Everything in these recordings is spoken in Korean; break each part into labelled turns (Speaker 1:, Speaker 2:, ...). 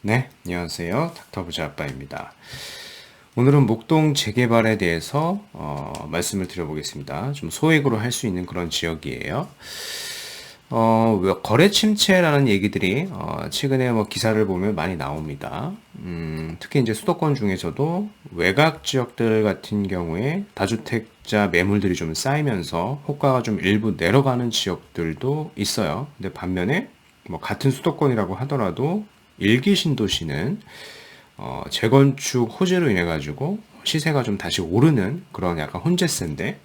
Speaker 1: 네, 안녕하세요. 닥터부자 아빠입니다. 오늘은 목동 재개발에 대해서 말씀을 드려보겠습니다. 좀 소액으로 할 수 있는 그런 지역이에요. 거래 침체라는 얘기들이 최근에 뭐 기사를 보면 많이 나옵니다. 특히 이제 수도권 중에서도 외곽 지역들 같은 경우에 다주택자 매물들이 좀 쌓이면서 호가가 좀 일부 내려가는 지역들도 있어요. 근데 반면에 뭐 같은 수도권이라고 하더라도 일기 신도시는 재건축 호재로 인해 가지고 시세가 좀 다시 오르는 그런 약간 혼재세인데,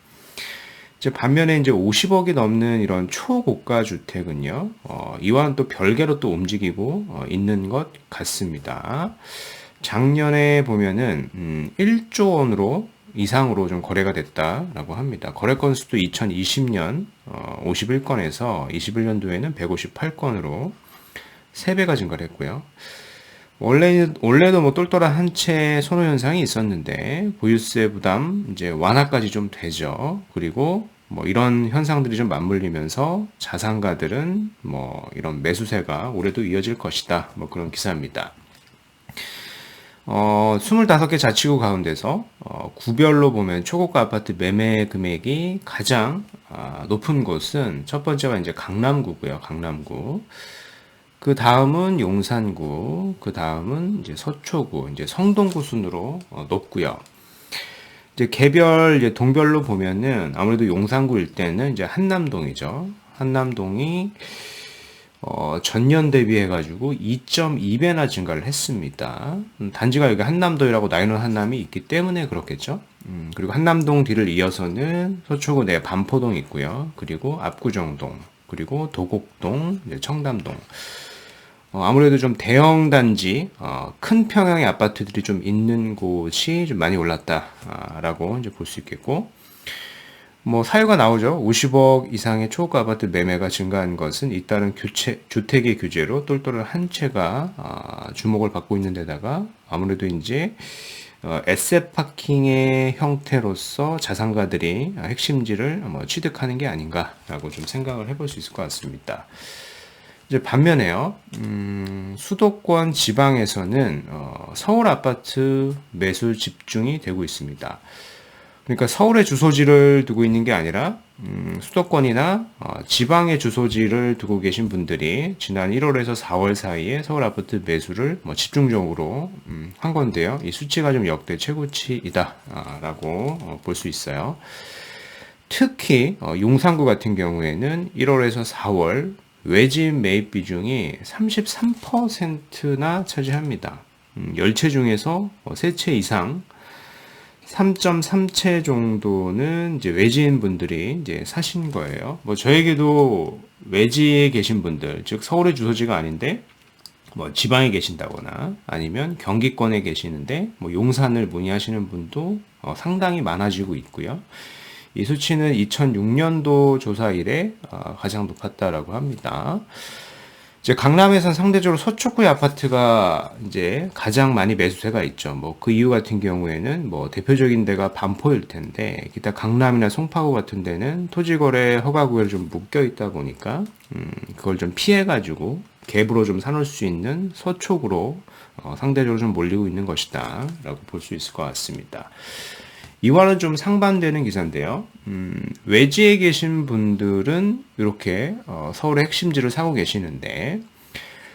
Speaker 1: 이제 반면에 이제 50억이 넘는 이런 초고가 주택은요, 이와는 또 별개로 또 움직이고 있는 것 같습니다. 작년에 보면은 1조 원으로 이상으로 좀 거래가 됐다라고 합니다. 거래 건수도 2020년 51건에서 21년도에는 158건으로 3배가 증가를 했고요. 원래도 뭐 똘똘한 한 채 선호 현상이 있었는데, 보유세 부담 이제 완화까지 좀 되죠. 그리고 뭐 이런 현상들이 좀 맞물리면서 자산가들은 뭐 이런 매수세가 올해도 이어질 것이다. 뭐 그런 기사입니다. 25개 자치구 가운데서 구별로 보면 초고가 아파트 매매 금액이 가장 높은 곳은 첫 번째가 이제 강남구고요. 강남구. 그 다음은 용산구, 그 다음은 이제 서초구, 이제 성동구 순으로 높고요. 이제 개별 이제 동별로 보면은 아무래도 용산구 일대는 이제 한남동이죠. 한남동이 전년 대비해 가지고 2.2배나 증가를 했습니다. 단지가 여기 한남동이라고 나이는 한남이 있기 때문에 그렇겠죠. 그리고 한남동 뒤를 이어서는 서초구 내 반포동 있고요. 그리고 압구정동, 그리고 도곡동, 이제 청담동. 아무래도 좀 대형 단지, 큰 평형의 아파트들이 좀 있는 곳이 좀 많이 올랐다라고 이제 볼 수 있겠고, 뭐 사유가 나오죠. 50억 이상의 초가 아파트 매매가 증가한 것은 잇따른 주택의 규제로 똘똘한 한 채가 주목을 받고 있는 데다가 아무래도 이제 에셋 파킹의 형태로서 자산가들이 핵심지를 뭐 취득하는 게 아닌가라고 좀 생각을 해볼 수 있을 것 같습니다. 이제 반면에요, 수도권 지방에서는 서울 아파트 매수 집중이 되고 있습니다. 그러니까 서울에 주소지를 두고 있는 게 아니라 수도권이나 지방에 주소지를 두고 계신 분들이 지난 1월에서 4월 사이에 서울 아파트 매수를 뭐 집중적으로 한 건데요. 이 수치가 좀 역대 최고치이다라고 볼 수 있어요. 특히 용산구 같은 경우에는 1월에서 4월 외집 매입 비중이 33%나 차지합니다. 10채 중에서 3채 이상 3.3채 정도는 이제 외지인 분들이 이제 사신 거예요. 뭐 저에게도 외지에 계신 분들, 즉 서울의 주소지가 아닌데 뭐 지방에 계신다거나 아니면 경기권에 계시는데 뭐 용산을 문의하시는 분도 상당히 많아지고 있고요. 이 수치는 2006년도 조사 이래 가장 높았다라고 합니다. 이제 강남에선 상대적으로 서초구의 아파트가 이제 가장 많이 매수세가 있죠. 뭐 그 이유 같은 경우에는 뭐 대표적인 데가 반포일 텐데, 기타 강남이나 송파구 같은 데는 토지거래 허가구역에 좀 묶여 있다 보니까 그걸 좀 피해가지고 갭으로 좀 사놓을 수 있는 서초구로 상대적으로 좀 몰리고 있는 것이다라고 볼 수 있을 것 같습니다. 이와는 좀 상반되는 기사인데요. 외지에 계신 분들은 이렇게 서울의 핵심지를 사고 계시는데,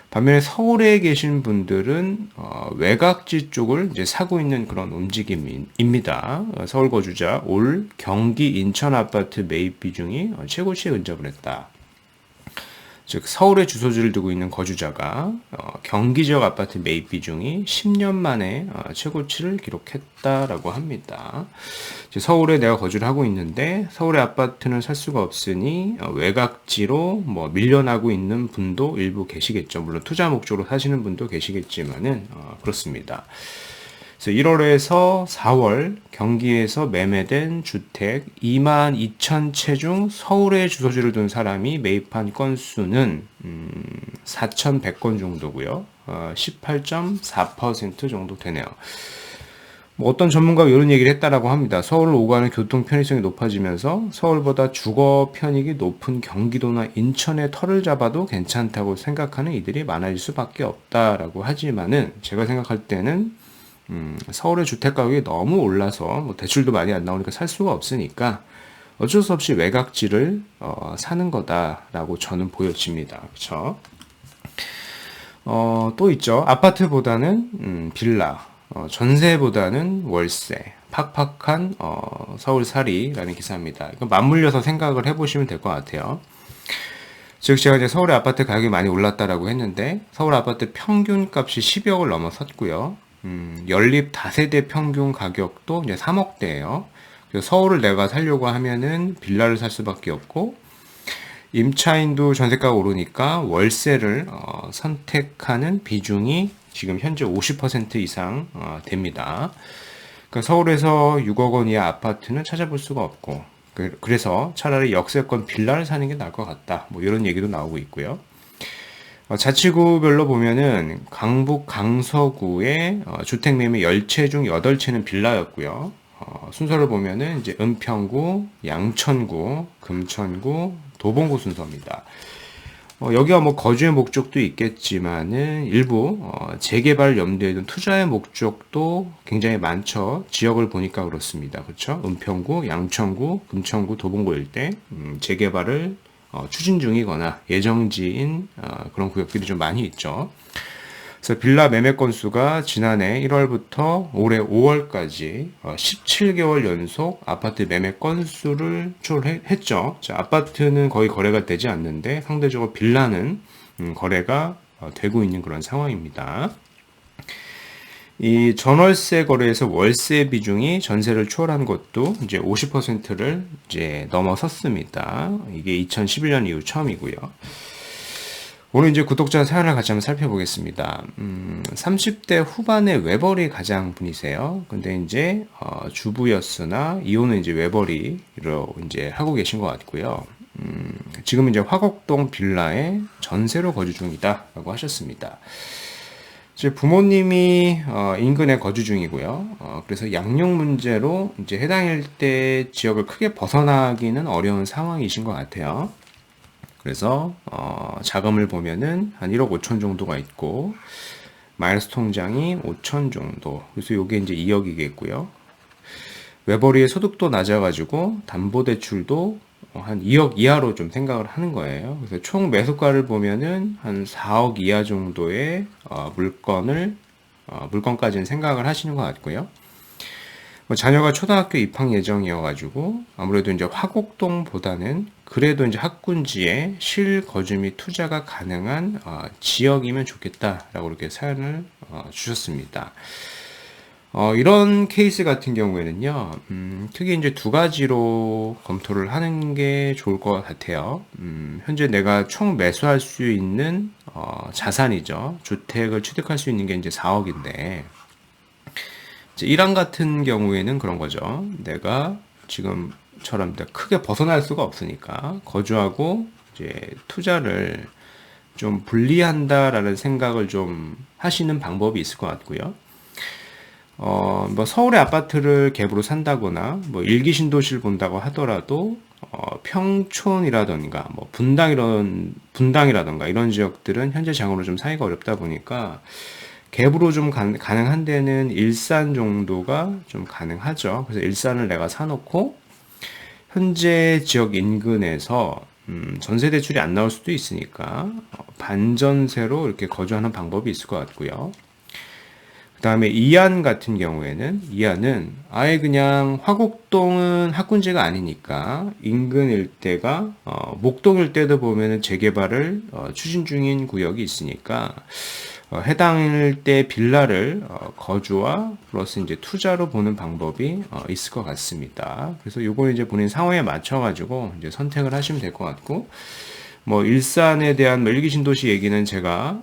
Speaker 1: 반면에 서울에 계신 분들은 외곽지 쪽을 이제 사고 있는 그런 움직임입니다. 서울 거주자 올 경기 인천 아파트 매입 비중이 최고치에 근접을 했다. 즉 서울에 주소지를 두고 있는 거주자가 경기 지역 아파트 매입 비중이 10년 만에 최고치를 기록했다라고 합니다. 서울에 내가 거주를 하고 있는데 서울의 아파트는 살 수가 없으니 외곽지로 뭐 밀려나고 있는 분도 일부 계시겠죠. 물론 투자 목적으로 사시는 분도 계시겠지만은 그렇습니다. 그래서 1월에서 4월 경기에서 매매된 주택 22,000채 중 서울에 주소지를 둔 사람이 매입한 건수는 4,100건 정도고요. 18.4% 정도 되네요. 뭐 어떤 전문가가 이런 얘기를 했다라고 합니다. 서울로 오가는 교통 편의성이 높아지면서 서울보다 주거 편익이 높은 경기도나 인천의 터를 잡아도 괜찮다고 생각하는 이들이 많아질 수밖에 없다라고 하지만은 제가 생각할 때는 서울의 주택 가격이 너무 올라서 뭐 대출도 많이 안 나오니까 살 수가 없으니까 어쩔 수 없이 외곽지를 사는 거다라고 저는 보여집니다. 그렇죠? 또 있죠. 아파트보다는 빌라, 전세보다는 월세, 팍팍한 서울살이라는 기사입니다. 이거 맞물려서 생각을 해보시면 될 것 같아요. 즉 제가 이제 서울의 아파트 가격이 많이 올랐다라고 했는데 서울 아파트 평균 값이 10억을 넘어섰고요. 연립 다세대 평균 가격도 이제 3억대예요. 그래서 서울을 내가 살려고 하면은 빌라를 살 수밖에 없고 임차인도 전세가가 오르니까 월세를 선택하는 비중이 지금 현재 50% 이상 됩니다. 그러니까 서울에서 6억 원 이하 아파트는 찾아볼 수가 없고 그래서 차라리 역세권 빌라를 사는 게 나을 것 같다. 뭐 이런 얘기도 나오고 있고요. 자치구별로 보면은 강북 강서구의 주택 매매 10채 중 8채는 빌라였고요. 순서를 보면은 이제 은평구, 양천구, 금천구, 도봉구 순서입니다. 여기가 뭐 거주의 목적도 있겠지만은 일부 재개발 염두에 둔 투자의 목적도 굉장히 많죠. 지역을 보니까 그렇습니다. 그렇죠? 은평구, 양천구, 금천구, 도봉구 일대 재개발을 추진 중이거나 예정지인 그런 구역들이 좀 많이 있죠. 그래서 빌라 매매 건수가 지난해 1월부터 올해 5월까지 17개월 연속 아파트 매매 건수를 초월했죠. 자, 아파트는 거의 거래가 되지 않는데 상대적으로 빌라는 거래가 되고 있는 그런 상황입니다. 이 전월세 거래에서 월세 비중이 전세를 초월한 것도 이제 50%를 이제 넘어섰습니다. 이게 2011년 이후 처음이고요. 오늘 이제 구독자 사연을 같이 한번 살펴보겠습니다. 30대 후반의 외벌이 가장 분이세요. 근데 이제 주부였으나 이혼은 이제 외벌이로 이제 하고 계신 것 같고요. 지금 이제 화곡동 빌라에 전세로 거주 중이다라고 하셨습니다. 이제 부모님이 인근에 거주 중이고요. 그래서 양육 문제로 이제 해당 일대 지역을 크게 벗어나기는 어려운 상황이신 것 같아요. 그래서 자금을 보면은 한 1억 5천 정도가 있고 마이너스 통장이 5천 정도. 그래서 이게 이제 2억이겠고요. 외벌이의 소득도 낮아가지고 담보대출도 한 2억 이하로 좀 생각을 하는 거예요. 그래서 총 매수가를 보면은 한 4억 이하 정도의 물건까지는 생각을 하시는 것 같고요. 자녀가 초등학교 입학 예정이어가지고 아무래도 이제 화곡동보다는 그래도 이제 학군지에 실거주 및 투자가 가능한 지역이면 좋겠다라고 이렇게 사연을 주셨습니다. 이런 케이스 같은 경우에는요, 크게 이제 두 가지로 검토를 하는 게 좋을 것 같아요. 현재 내가 총 매수할 수 있는 자산이죠. 주택을 취득할 수 있는 게 이제 4억인데, 1항 같은 경우에는 그런 거죠. 내가 지금처럼 크게 벗어날 수가 없으니까 거주하고 이제 투자를 좀 분리한다라는 생각을 좀 하시는 방법이 있을 것 같고요. 뭐 서울의 아파트를 갭으로 산다거나 뭐 일기 신도시를 본다고 하더라도 평촌이라던가 뭐 분당이라던가 이런 지역들은 현재 장으로 좀 사기가 어렵다 보니까 갭으로 좀 가능한 데는 일산 정도가 좀 가능하죠. 그래서 일산을 내가 사놓고 현재 지역 인근에서 전세 대출이 안 나올 수도 있으니까 반전세로 이렇게 거주하는 방법이 있을 것 같고요. 그 다음에 이안 같은 경우에는 이안은 아예 그냥 화곡동은 학군지가 아니니까 인근 일대가 목동 일대도 보면은 재개발을 추진 중인 구역이 있으니까 해당 일대 빌라를 거주와 플러스 이제 투자로 보는 방법이 있을 것 같습니다. 그래서 요거 이제 본인 상황에 맞춰가지고 이제 선택을 하시면 될 것 같고, 뭐 일산에 대한 일기 신도시 얘기는 제가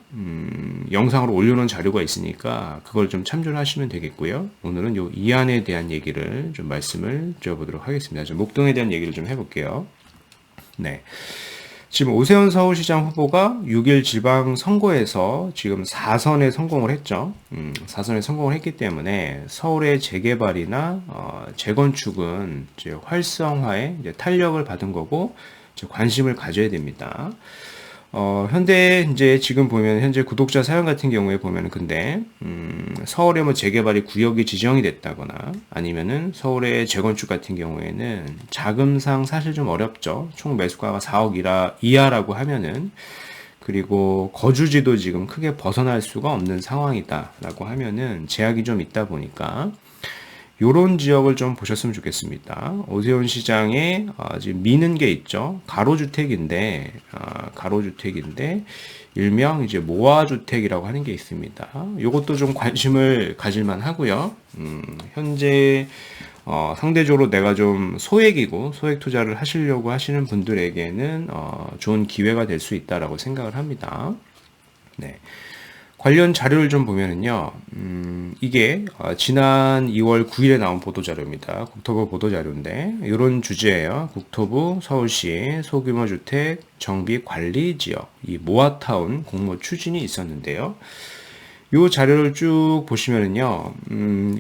Speaker 1: 영상으로 올려놓은 자료가 있으니까 그걸 좀 참조를 하시면 되겠고요. 오늘은 요 이안에 대한 얘기를 좀 말씀을 드려보도록 하겠습니다. 좀 목동에 대한 얘기를 좀 해볼게요. 네. 지금 오세훈 서울시장 후보가 6일 지방선거에서 지금 4선에 성공을 했죠. 4선에 성공을 했기 때문에 서울의 재개발이나 재건축은 이제 활성화에 이제 탄력을 받은 거고 이제 관심을 가져야 됩니다. 현대 이제 지금 보면 현재 구독자 사연 같은 경우에 보면은 근데 서울에 뭐 재개발이 구역이 지정이 됐다거나 아니면은 서울의 재건축 같은 경우에는 자금상 사실 좀 어렵죠. 총 매수가가 4억 이하라고 하면은 그리고 거주지도 지금 크게 벗어날 수가 없는 상황이다라고 하면은 제약이 좀 있다 보니까 요런 지역을 좀 보셨으면 좋겠습니다. 오세훈 시장에 지금 미는 게 있죠. 가로주택인데 일명 이제 모아주택이라고 하는 게 있습니다. 요것도 좀 관심을 가질만 하고요. 현재 상대적으로 내가 좀 소액이고 소액 투자를 하시려고 하시는 분들에게는 좋은 기회가 될 수 있다라고 생각을 합니다. 네. 관련 자료를 좀 보면은요, 이게 지난 2월 9일에 나온 보도자료입니다. 국토부 보도자료인데 이런 주제예요. 국토부 서울시 소규모 주택 정비 관리 지역 이 모아타운 공모 추진이 있었는데요. 이 자료를 쭉 보시면은요,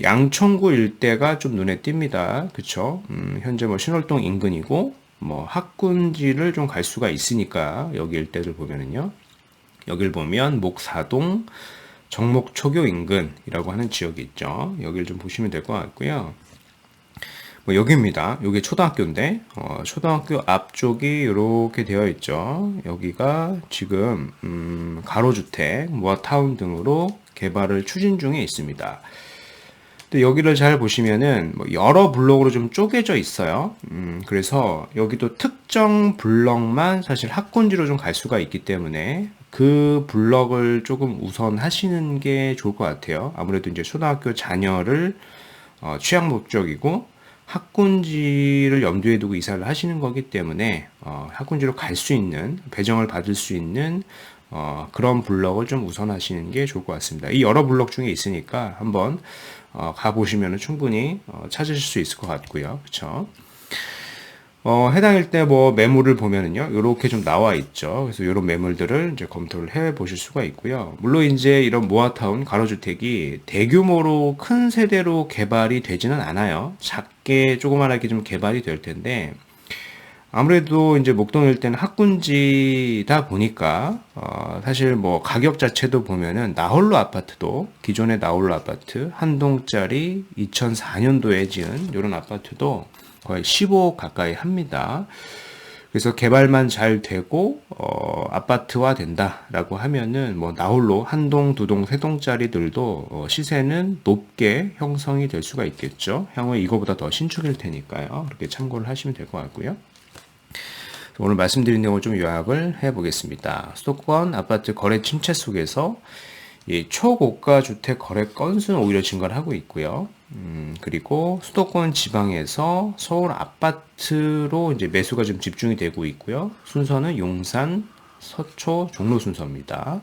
Speaker 1: 양천구 일대가 좀 눈에 띕니다. 그쵸? 현재 뭐 신월동 인근이고, 뭐 학군지를 좀 갈 수가 있으니까 여기 일대를 보면은요. 여길 보면 목사동 정목초교 인근이라고 하는 지역이 있죠. 여기를 좀 보시면 될 것 같고요. 뭐 여기입니다. 여기 초등학교인데 초등학교 앞쪽이 이렇게 되어 있죠. 여기가 지금 가로주택, 모아타운 등으로 개발을 추진 중에 있습니다. 근데 여기를 잘 보시면은 뭐 여러 블록으로 좀 쪼개져 있어요. 그래서 여기도 특정 블럭만 사실 학군지로 좀 갈 수가 있기 때문에 그 블럭을 조금 우선 하시는 게 좋을 것 같아요. 아무래도 이제 초등학교 자녀를 취약 목적이고 학군지를 염두에 두고 이사를 하시는 거기 때문에 학군지로 갈 수 있는 배정을 받을 수 있는 그런 블럭을 좀 우선 하시는 게 좋을 것 같습니다. 이 여러 블럭 중에 있으니까 한번 가보시면 충분히 찾으실 수 있을 것 같고요. 그쵸? 해당 일대 뭐 매물을 보면은요, 요렇게 좀 나와 있죠. 그래서 요런 매물들을 이제 검토를 해 보실 수가 있고요. 물론 이제 이런 모아타운 가로주택이 대규모로 큰 세대로 개발이 되지는 않아요. 작게 조그만하게 좀 개발이 될 텐데, 아무래도 이제 목동 일대는 학군지다 보니까, 사실 뭐 가격 자체도 보면은 나홀로 아파트도, 기존의 나홀로 아파트, 한 동짜리 2004년도에 지은 요런 아파트도 거의 15억 가까이 합니다. 그래서 개발만 잘 되고 아파트화 된다라고 하면은 뭐 나홀로 한 동, 두 동, 세 동짜리들도 시세는 높게 형성이 될 수가 있겠죠. 향후에 이거보다 더 신축일 테니까요. 그렇게 참고를 하시면 될 것 같고요. 오늘 말씀드린 내용을 좀 요약을 해보겠습니다. 수도권 아파트 거래 침체 속에서 이 초고가 주택 거래 건수는 오히려 증가를 하고 있고요. 그리고 수도권 지방에서 서울 아파트로 이제 매수가 좀 집중이 되고 있고요. 순서는 용산, 서초, 종로 순서입니다.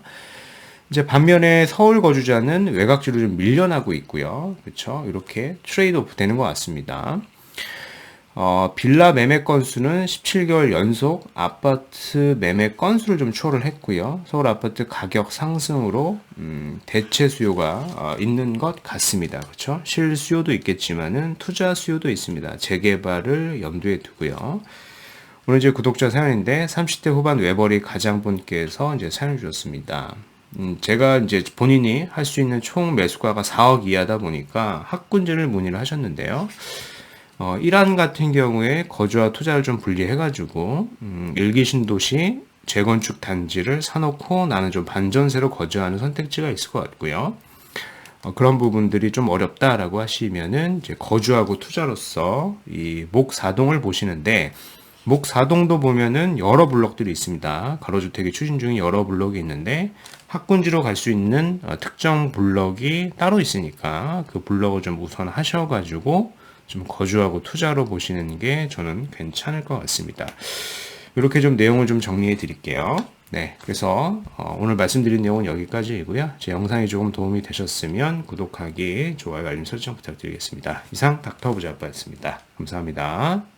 Speaker 1: 이제 반면에 서울 거주자는 외곽지로 좀 밀려나고 있고요. 그렇죠? 이렇게 트레이드오프 되는 것 같습니다. 빌라 매매 건수는 17개월 연속 아파트 매매 건수를 좀 추월을 했고요. 서울 아파트 가격 상승으로 대체 수요가 있는 것 같습니다. 그렇죠? 실수요도 있겠지만은 투자 수요도 있습니다. 재개발을 염두에 두고요. 오늘 이제 구독자 사연인데 30대 후반 외벌이 가장분께서 이제 사연을 주셨습니다. 제가 이제 본인이 할 수 있는 총 매수가가 4억 이하다 보니까 학군지를 문의를 하셨는데요. 이란 같은 경우에 거주와 투자를 좀 분리해가지고 일기 신도시 재건축 단지를 사놓고 나는 좀 반전세로 거주하는 선택지가 있을 것 같고요. 그런 부분들이 좀 어렵다라고 하시면은 이제 거주하고 투자로서 이 목사동을 보시는데 목사동도 보면은 여러 블록들이 있습니다. 가로주택이 추진 중인 여러 블록이 있는데 학군지로 갈 수 있는 특정 블록이 따로 있으니까 그 블록을 좀 우선 하셔가지고 좀 거주하고 투자로 보시는 게 저는 괜찮을 것 같습니다. 이렇게 좀 내용을 좀 정리해 드릴게요. 네, 그래서 오늘 말씀드린 내용은 여기까지이고요. 제 영상이 조금 도움이 되셨으면 구독하기, 좋아요, 알림 설정 부탁드리겠습니다. 이상 닥터부자였습니다. 감사합니다.